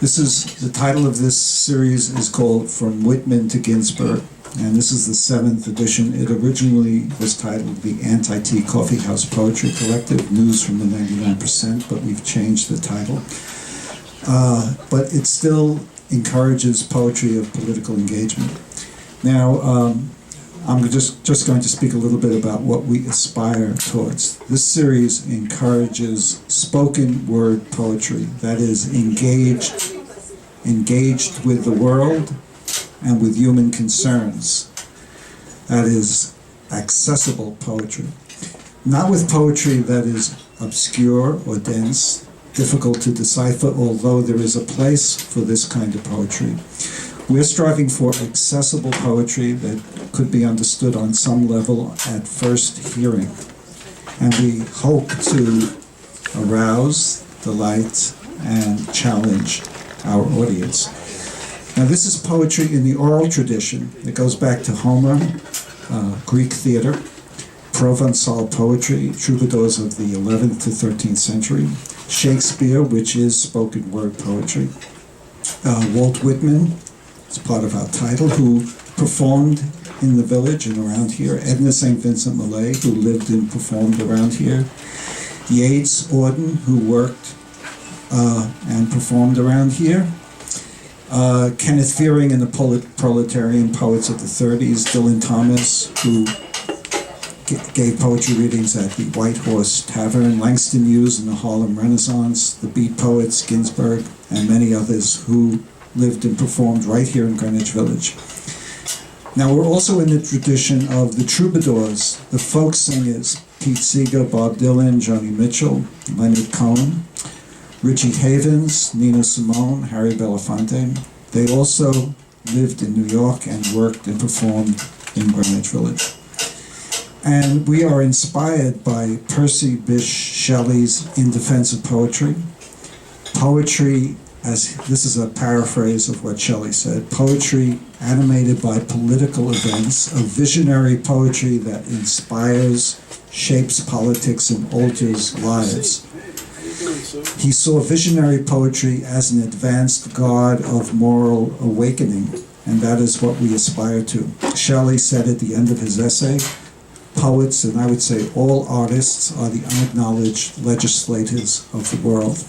This is, the title of this series is called From Whitman to Ginsberg, and this is the 7th edition. It originally was titled The Anti-Tea Coffee House Poetry Collective, News from the 99%, but we've changed the title. But it still encourages poetry of political engagement. Now, I'm just going to speak a little bit about what we aspire towards. This series encourages spoken word poetry, that is, engaged with the world and with human concerns. That is, accessible poetry. Not with poetry that is obscure or dense, difficult to decipher, although there is a place for this kind of poetry. We're striving for accessible poetry that could be understood on some level at first hearing. And we hope to arouse, delight, and challenge our audience. Now, this is poetry in the oral tradition. It goes back to Homer, Greek theater, Provençal poetry, troubadours of the 11th to 13th century, Shakespeare, which is spoken word poetry, Walt Whitman, it's part of our title, who performed in the village and around here, Edna St. Vincent Millay, who lived and performed around here, Yeats Auden, who worked and performed around here, Kenneth Fearing and the proletarian poets of the 30s, Dylan Thomas, who gave poetry readings at the White Horse Tavern, Langston Hughes in the Harlem Renaissance, the Beat poets, Ginsberg, and many others who lived and performed right here in Greenwich Village. Now, we're also in the tradition of the troubadours, the folk singers, Pete Seeger, Bob Dylan, Joni Mitchell, Leonard Cohen, Richie Havens, Nina Simone, Harry Belafonte. They also lived in New York and worked and performed in Greenwich Village. And we are inspired by Percy Bysshe Shelley's In Defense of Poetry. Poetry, as this is a paraphrase of what Shelley said, poetry animated by political events, a visionary poetry that inspires, shapes politics, and alters lives. He saw visionary poetry as an advanced guard of moral awakening, and that is what we aspire to. Shelley said at the end of his essay, poets, and I would say all artists, are the unacknowledged legislators of the world.